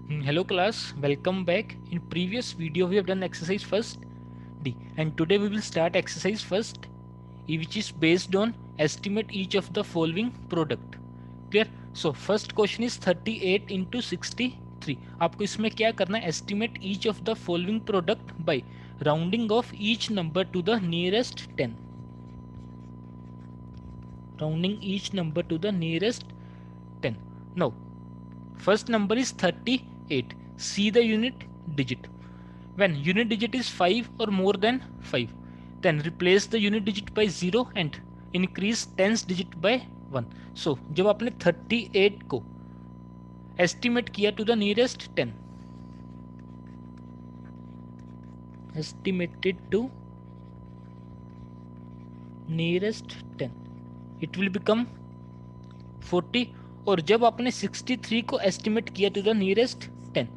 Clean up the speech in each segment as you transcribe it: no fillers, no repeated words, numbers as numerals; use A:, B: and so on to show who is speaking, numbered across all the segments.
A: Hello class, welcome back. In previous video we have done exercise first D and today we will start exercise first E, which is based on estimate each of the following product. Clear? So first question is 38 into 63. आपको इसमें क्या करना है? Estimate each of the following product by rounding off each number to the nearest 10. Rounding each number to the nearest 10. Now first number is 38. See the unit digit. When unit digit is 5 or more than 5, then replace the unit digit by 0 and increase tens digit by 1. So जब आपने 38 को estimate किया to the nearest 10, estimated to nearest 10, it will become 40. और जब आपने 63 को estimate किया to the nearest 10,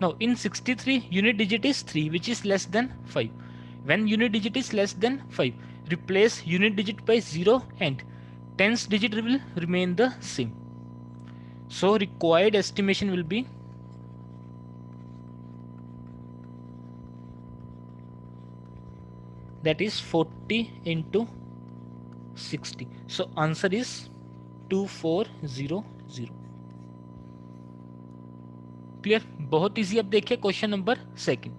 A: now in 63 unit digit is 3 which is less than 5. When unit digit is less than 5, replace unit digit by 0 and tens digit will remain the same. So required estimation will be that is 40 into 60. So answer is 2400. Clear? बहुत easy. अब देखिए question number second.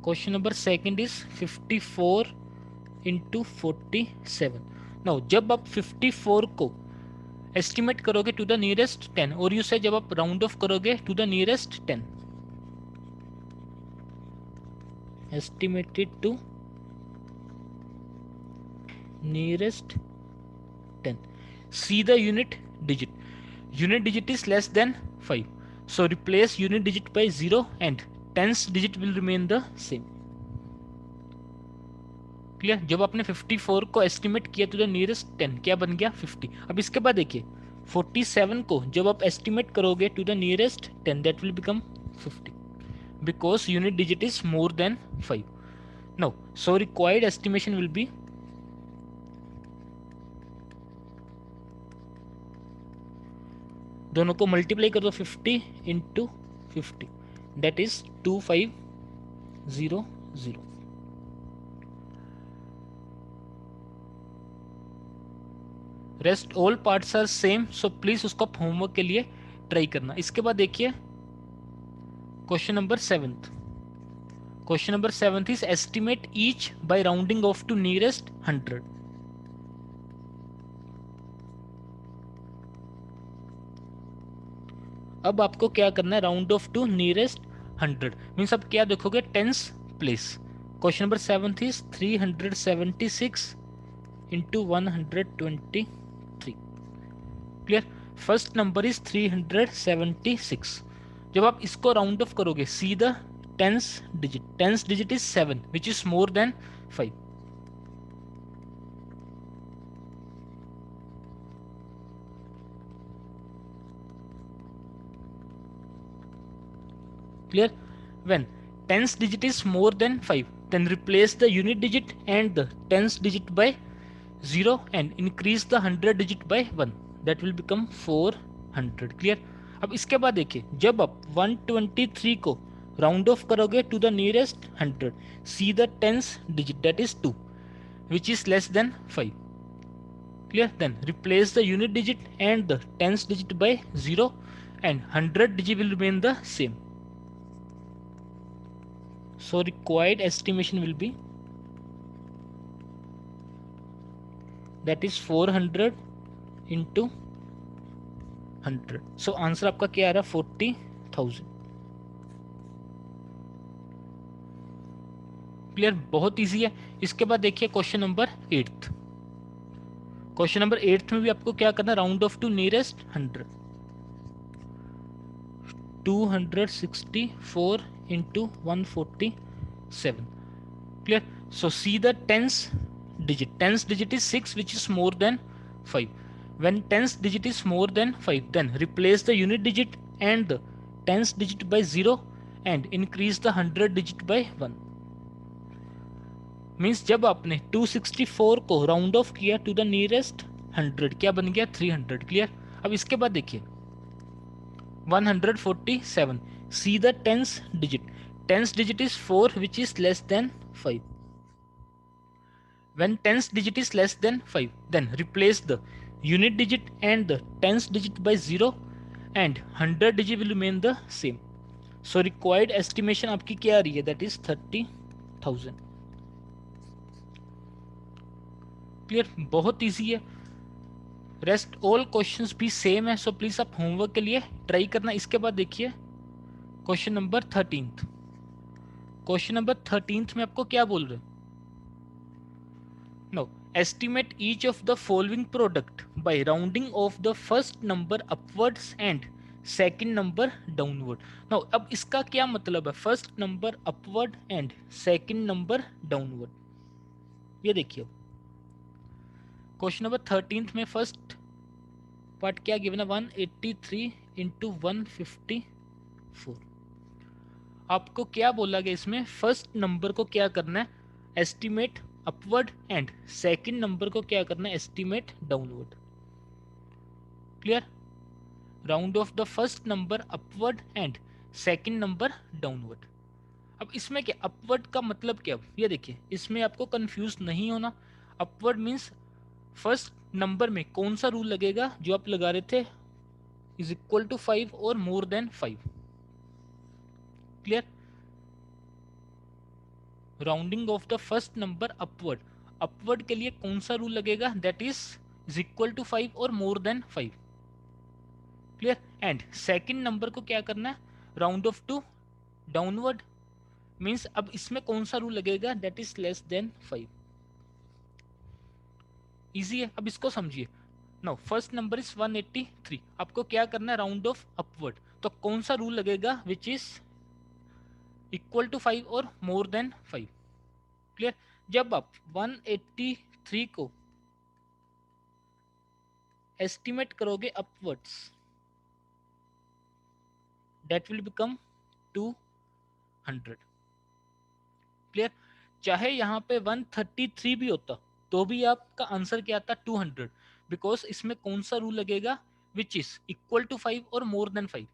A: Question number second is 54 into 47. Now जब आप 54 को estimate करोगे to the nearest 10 और you say जब आप राउंड ऑफ करोगे to the nearest 10, estimated to nearest 10, see the unit digit. Unit digit is less than 5. So replace unit digit by 0 and tens digit will remain the same. Clear? जब आपने 54 को estimate किया to the nearest 10, क्या बन गया 50. अब इसके बाद देखिए 47 को जब आप एस्टिमेट करोगे to the nearest 10, that will become 50 because unit digit is more than 5. Now so required estimation will be दोनों को मल्टीप्लाई कर दो 50 into 50, that is 2500. Rest all parts are same. So please उसको होमवर्क के लिए try करना. इसके बाद देखिए question number 7. Question number 7 is estimate each by rounding off to nearest 100. अब आपको क्या करना है? Round off to nearest 100 means अब क्या देखोगे? Tens place. Question number 7 is 376 into 123. Clear? First number is 376. जब आप इसको राउंड ऑफ करोगे, see the tens digit. Tens digit is 7 which is more than 5. Clear? When tens digit is more than 5, then replace the unit digit and the tens digit by 0 and increase the 100 digit by 1. That will become 400. Clear? अब इसके बाद देखिए जब आप 123 को round off करोगे to the nearest 100, see the tens digit that is 2 which is less than 5. Clear? Then replace the unit digit and the tens digit by 0 and 100 digit will remain the same. So required estimation will be that is 400 into 100. So answer आपका क्या आ रहा है? 40,000. Clear? बहुत easy है. इसके बाद देखिए क्वेश्चन नंबर 8. क्वेश्चन नंबर 8 में भी आपको क्या करना है? Round off to nearest 100. 264 into 147. Clear? So see the tens digit. Tens digit is 6 which is more than 5. When tens digit is more than 5, then replace the unit digit and the tens digit by 0 and increase the 100 digit by 1. Means जब आपने 264 को round of किया to the nearest 100, क्या बन गया? 300. Clear? अब इसके बाद देखिए 147. See the tens digit. Tens digit is 4, which is less than 5. When tens digit is less than 5, then replace the unit digit and the tens digit by 0 and 100 digit will remain the same. So required estimation आपकी क्या आ रही है? That is 30,000. Clear? बहुत easy है. Rest all questions भी same है. So please आप homework के लिए ट्राई करना. इसके बाद देखिए question number 13th. Question number 13th में आपको क्या बोल रहे हैं? Now, estimate each of the following product by rounding off the first number upwards and second number downward. Now, अब इसका क्या मतलब है? First number upward and second number downward. ये देखिए क्वेश्चन नंबर 13th में फर्स्ट पार्ट क्या given है? 183 इंटू 154. आपको क्या बोला गया इसमें? फर्स्ट नंबर को क्या करना है? Estimate upward and second number को क्या करना है? Estimate downward. Clear? Round of the first number upward and second number downward. अब इसमें क्या अपवर्ड का मतलब क्या? ये देखिए इसमें आपको कंफ्यूज नहीं होना. अपवर्ड मींस फर्स्ट नंबर में कौन सा रूल लगेगा जो आप लगा रहे थे? इज इक्वल टू 5 और more than 5. Clear? Rounding off the first number upward. Upward के लिए कौन सा रूल लगेगा? दैट इज इक्वल टू 5 और more than 5. Clear? And second number को क्या करना है? Round off to downward. Means अब इसमें कौन सा रूल लगेगा? That is less than 5. Easy है. अब इसको समझिए. Now first number is 183. आपको क्या करना है? Round off upward. तो कौन सा रूल लगेगा? विच इज इक्वल टू 5 और मोर देन 5. क्लियर? जब आप 183 को एस्टिमेट करोगे upwards, that will become 200. Clear? चाहे यहाँ पे 133 भी होता तो भी आपका आंसर क्या आता? 200. बिकॉज इसमें कौन सा रूल लगेगा? विच इज इक्वल टू 5 और मोर देन 5.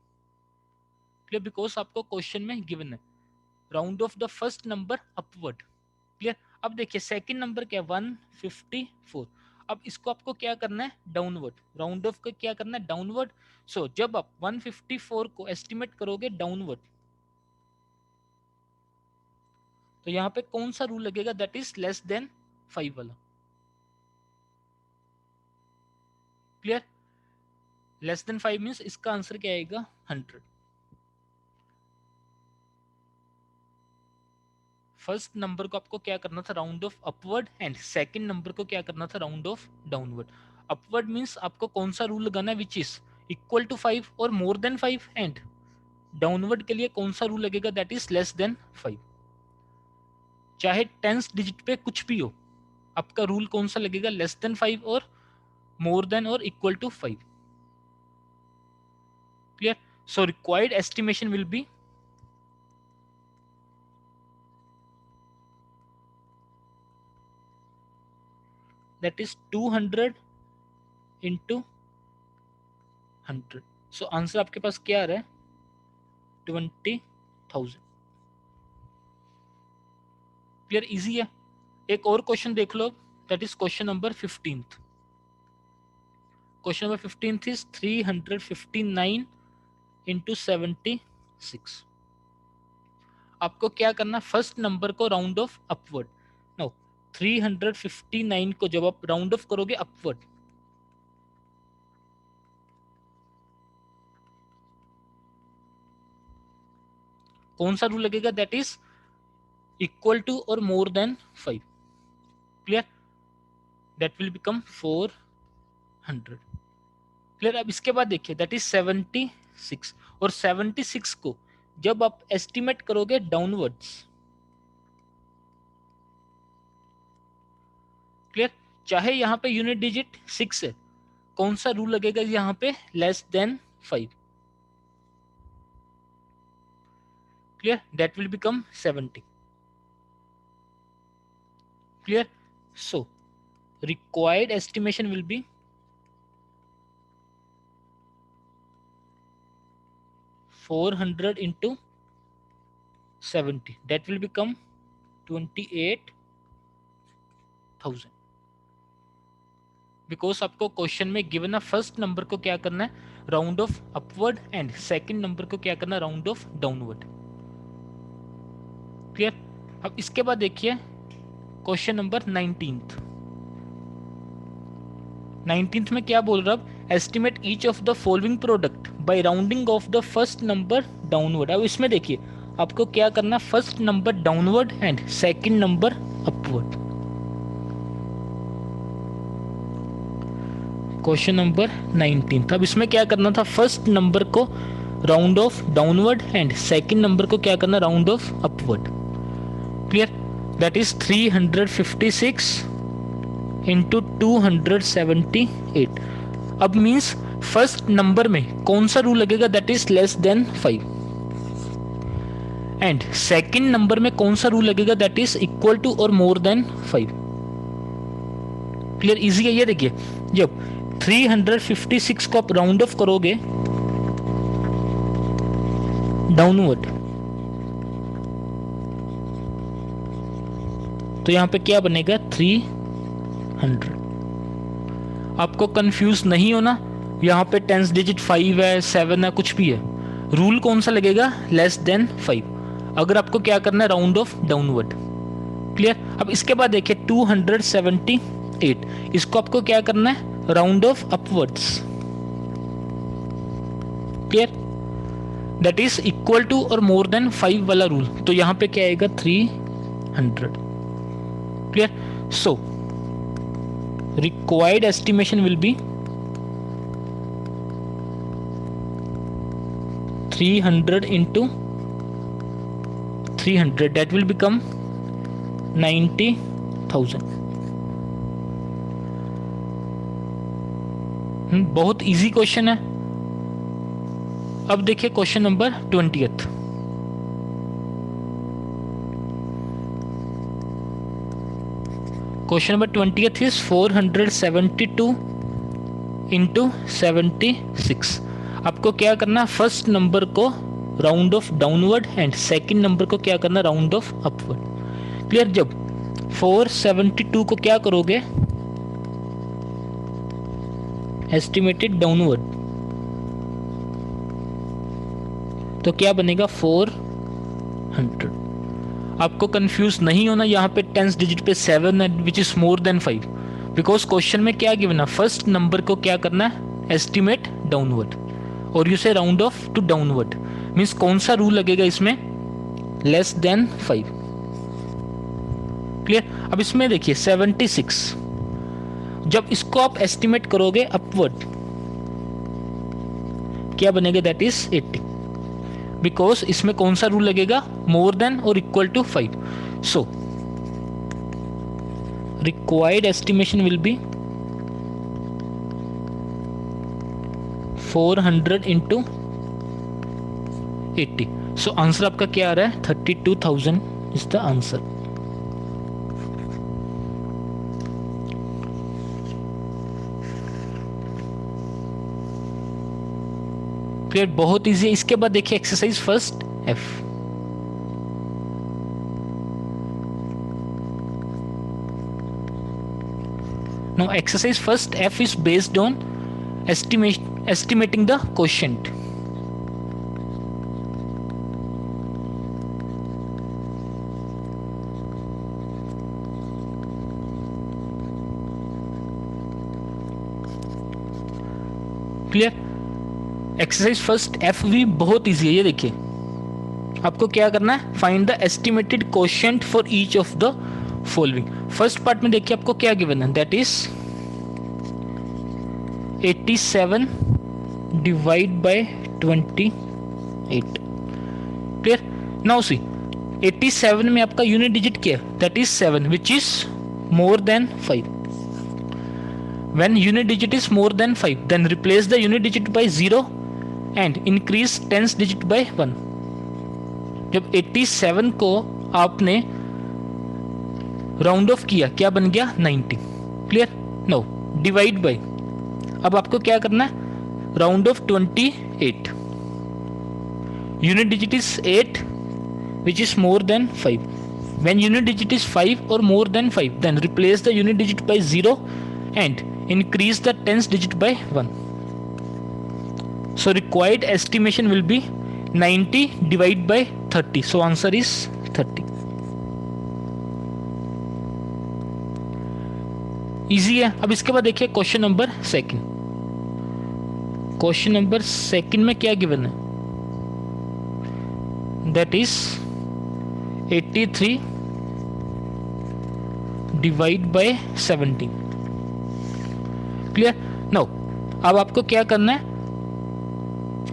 A: क्लियर? बिकॉज आपको क्वेश्चन में गिवन है round of the first number upward. Clear? अब देखिए सेकंड नंबर क्या? 154. अब इसको आपको क्या करना है? डाउनवर्ड. राउंड ऑफ का क्या करना है? डाउनवर्ड. सो जब आप 154 को एस्टिमेट करोगे डाउनवर्ड, तो यहाँ पे कौन सा रूल लगेगा? दैट इज लेस देन 5 वाला. क्लियर? लेस देन 5 मीन्स इसका आंसर क्या आएगा? 100. फर्स्ट नंबर को आपको क्या करना था? Round off upward and second number को क्या करना था? Round off downward. Upward means आपको कौन सा रूल लगाना है? विच इज इक्वल टू 5 और मोर देन 5. एंड डाउनवर्ड के लिए कौन सा रूल लगेगा? That is less than 5. चाहे टेंस डिजिट पे कुछ भी हो, आपका रूल कौन सा लगेगा? लेस देन 5 और मोर देन और equal to 5. Clear? So required estimation will be that is 200 into 100. So answer आपके पास क्या आ रहा है? 20,000. क्लियर? इजी है. एक और क्वेश्चन देख लो. That is question number 15th. Question number 15th is 359 into 76. आपको क्या करना? फर्स्ट नंबर को राउंड ऑफ अपवर्ड. नो 359 को जब आप राउंड ऑफ करोगे अपवर्ड, कौन सा रूल लगेगा? दैट इज इक्वल टू और more than 5. Clear? That will become 400. Clear? अब इसके बाद देखिए दैट इज 76. और 76 को जब आप एस्टिमेट करोगे डाउनवर्ड्स, क्लियर? चाहे यहाँ पे यूनिट डिजिट 6 है, कौन सा रूल लगेगा यहाँ पे? Less than 5. Clear? That will become 70. Clear? So required estimation will be 400 into 70, that will become 28,000. Because आपको क्वेश्चन में गिवन है फर्स्ट नंबर को क्या करना है, round off upward, and second number को क्या करना है, राउंड ऑफ डाउनवर्ड. क्लियर. अब इसके बाद देखिए क्वेश्चन नंबर 19th में क्या बोल रहा है, estimate each of the following product by rounding off the first number downward. अब इसमें देखिए आपको क्या करना, first number downward and second number upward. Question number 19. अब इसमें क्या करना था, फर्स्ट नंबर को round off downward and second number को क्या करना, round off upward. Clear. That is 356 into 278. अब मीन्स फर्स्ट नंबर में कौन सा रूल लगेगा, that is less than 5, and second number में कौन सा रूल लगेगा, दैट इज इक्वल टू और मोर देन 5. क्लियर. इजी है. ये देखिए जब 356 को आप राउंड ऑफ करोगे डाउनवर्ड तो यहां पे क्या बनेगा, 300. आपको कंफ्यूज नहीं होना, यहां पे टेंस डिजिट 5 है, 7 है, कुछ भी है, रूल कौन सा लगेगा, लेस देन 5, अगर आपको क्या करना है, राउंड ऑफ डाउनवर्ड. क्लियर. अब इसके बाद देखिए 278, इसको आपको क्या करना है, round off upwards. Clear. That is equal to और मोर देन 5 वाला रूल, तो यहां पे क्या आएगा, 300. Clear. So required estimation will be 300 into 300, that will become 90,000. बहुत इजी क्वेश्चन है. अब देखिए question number 20th. Question number 20th is 472 into 76. आपको क्या करना, फर्स्ट नंबर को round off downward and second number को क्या करना, राउंड ऑफ अपवर्ड. क्लियर. जब 472 को क्या करोगे, एस्टिमेटेड डाउनवर्ड, तो क्या बनेगा, 400. आपको कंफ्यूज नहीं होना, यहाँ पे टेंस डिजिट पे 7 है विच is more than 5, because question में क्या गिवन है, फर्स्ट नंबर को क्या करना है, एस्टिमेट डाउनवर्ड, और you say round off to downward. Means कौन सा रूल लगेगा इसमें, लेस देन 5. क्लियर. अब इसमें देखिए 76, जब इसको आप एस्टिमेट करोगे अपवर्ड क्या बनेगा, दैट इज 80, बिकॉज इसमें कौन सा रूल लगेगा, मोर देन और equal to 5. So required estimation will be 400 into 80. So answer आपका क्या आ रहा है, 32,000 इज द आंसर. क्लियर. बहुत इजी है. इसके बाद देखिए exercise first F. Now exercise first F is based on estimating the quotient. Clear. Exercise first F भी बहुत इजी है. ये देखिए आपको क्या करना है, find the estimated quotient for each of the following. First part में देखिए आपको क्या गिवन है, that is 87 divide by 28. Clear. Now see 87 में आपका यूनिट डिजिट क्या है, that is 7 which is more than 5. When unit digit is more than 5, then replace the unit digit by 0 and increase tens digit by 1. जब 87 को आपने round of किया क्या बन गया, 90. क्लियर. नो डिवाइड बाय, अब आपको क्या करना है, round of 28. unit digit is 8 which is more than 5. When unit digit is 5 or more than 5, then replace the unit digit by 0 and increase the tens digit by 1. So required estimation will be 90 divided by 30. So answer is 30. Easy है. अब इसके बाद देखिए question number second. Question number second में क्या given है? That is 83 divide by 17. Clear? Now अब आपको क्या करना है?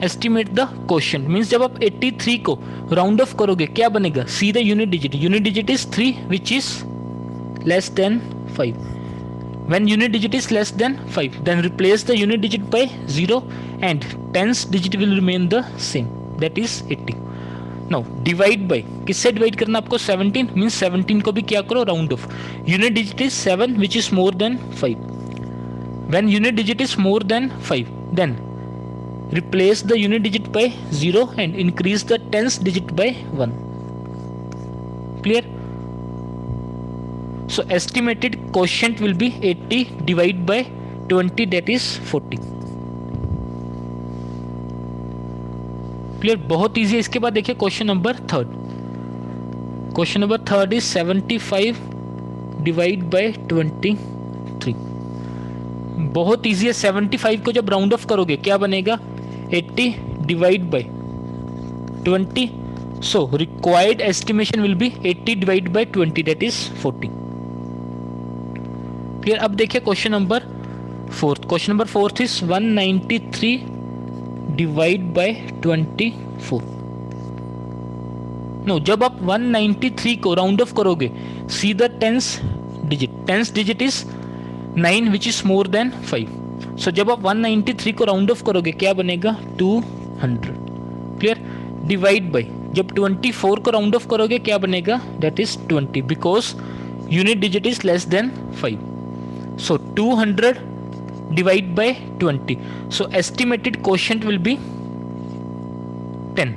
A: Estimate the question. मीन्स जब आप 83 को राउंड ऑफ करोगे क्या बनेगा? सी the unit digit. Unit digit is 3 which is less than 5. When unit digit is less than 5, then replace the unit digit by 0 and tens digit will remain the same. That is 80. Now divide by, किससे divide करना आपको? 17. Means 17 को भी क्या करो? Round of. Unit digit is 7 which is more than 5. When unit digit is more than 5, then replace the unit digit by 0 and increase the tens digit by 1. Clear? So estimated quotient will be 80 divided by 20, that is 40. Clear? बहुत easy है. इसके बाद देखिए question number third. Question number third is 75 divide by 23. बहुत easy है. 75 को जब round off करोगे क्या बनेगा? 80 divide by 20. So required estimation will be 80 divided by 20, that is 40. Clear? अब देखिए question number fourth. Question number fourth is 193 divide by 24. No, जब आप 193 को राउंड ऑफ करोगे see the tens digit. Tens digit is 9 which is more than 5. सो जब आप 193 को राउंड ऑफ करोगे क्या बनेगा? 200. क्लियर? डिवाइड बाय, जब 24 को राउंड ऑफ करोगे क्या बनेगा? That is 20 because unit digit is less than 5. So 200 divided by 20. So estimated quotient will be 10.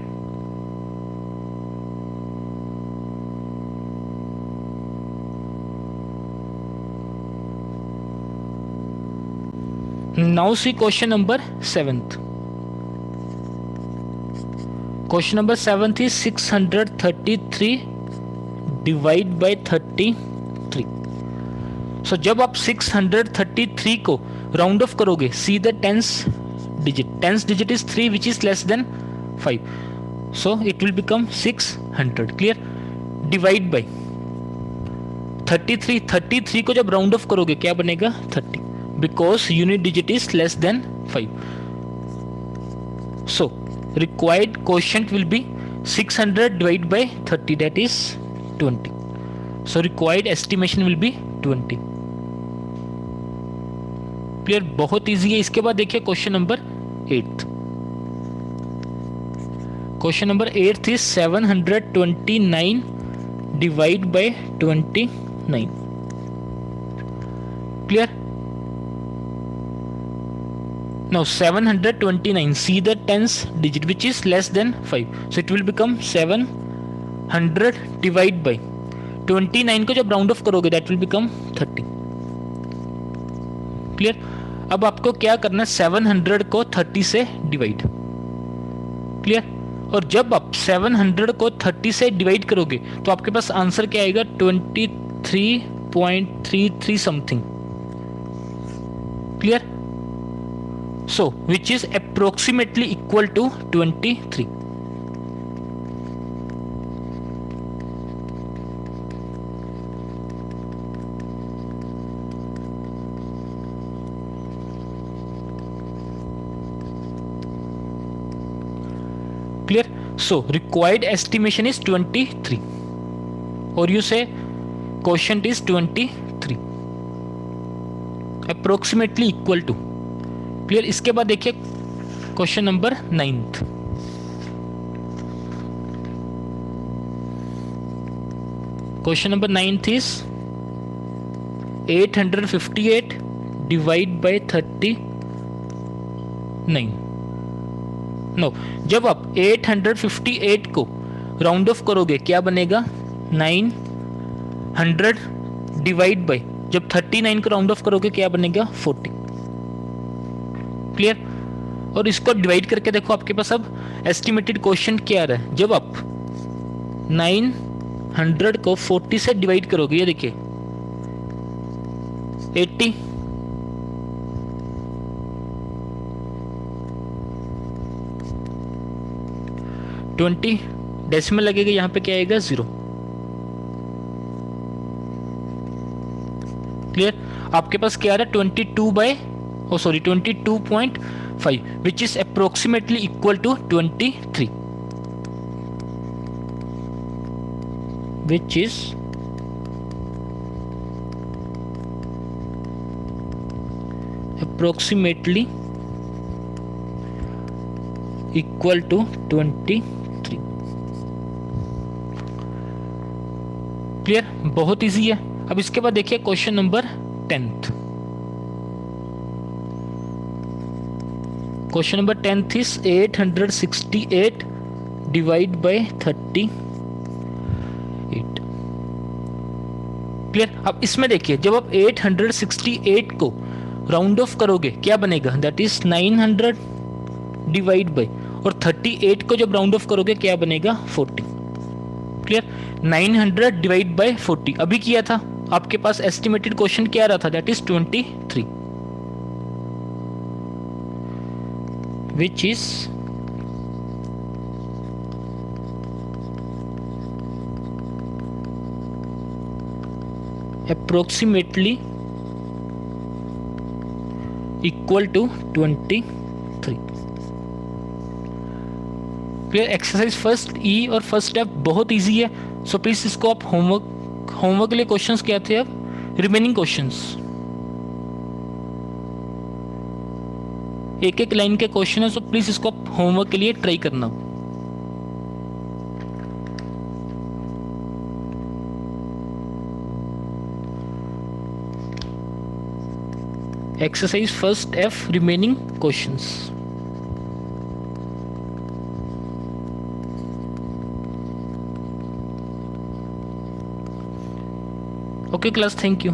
A: Now see question number 7th. Question number 7th is 633 divided by 33. So जब आप 633 को round off करोगे see the tens digit. Tens digit is 3 which is less than 5. So it will become 600. Clear? Divide by 33. 33 को जब round off करोगे क्या बनेगा? 30 because unit digit is less than 5. So required quotient will be 600 divide by 30, that is 20. So required estimation will B 20. Clear? बहुत easy है. इसके बाद देखिए question number 8. Question number 8 is 729 divide by 29. Clear? Now 729, C the tens digit which is less than 5. So it will become 700 divide by 29 को जब round off करोगे that will become 30. Clear? अब आपको क्या करना है? 700 को 30 से डिवाइड. क्लियर? और जब आप 700 को 30 से डिवाइड करोगे तो आपके पास आंसर क्या आएगा? 23.33 something. Clear? So which is approximately equal to 23. Clear? So required estimation is 23 or you say quotient is 23, approximately equal to. Clear? इसके बाद देखिए question number 9th. Question number 9th is 858 divide by 39. No, जब आप 858 को round off करोगे क्या बनेगा, 900 divide by, जब 39 को राउंड ऑफ करोगे क्या बनेगा, 40। क्लियर। और इसको डिवाइड करके देखो आपके पास अब एस्टिमेटेड क्वेश्चन क्या आ रहा है। जब आप 900 को 40 से डिवाइड करोगे, ये देखिए 80, 20 डेसिमल लगेगा, यहाँ पे क्या आएगा, 0। क्लियर। आपके पास क्या आ रहा है, 22.5 which is approximately equal to 23, which is approximately equal to 23। Clear, बहुत इजी है। अब इसके बाद देखिए question number 10th। Question number 10th is 868 divide by 38। Clear. अब इसमें देखिए जब आप 868 को राउंड ऑफ करोगे क्या बनेगा, दैट इज 900 डिवाइड बाय, और 38 को जब राउंड ऑफ करोगे क्या बनेगा, 40। क्लियर। 900 डिवाइड बाय 40 अभी किया था, आपके पास एस्टिमेटेड क्वेश्चन क्या आ रहा था, that is 23, which is approximately equal to 23। Clear. Exercise first E और फर्स्ट स्टेप बहुत इजी है, सो प्लीज इसको आप होमवर्क के लिए क्वेश्चंस क्या थे, अब रिमेनिंग क्वेश्चंस एक एक लाइन के क्वेश्चन है, सो प्लीज इसको आप होमवर्क के लिए ट्राई करना। Exercise first F, remaining questions. Okay class, thank you.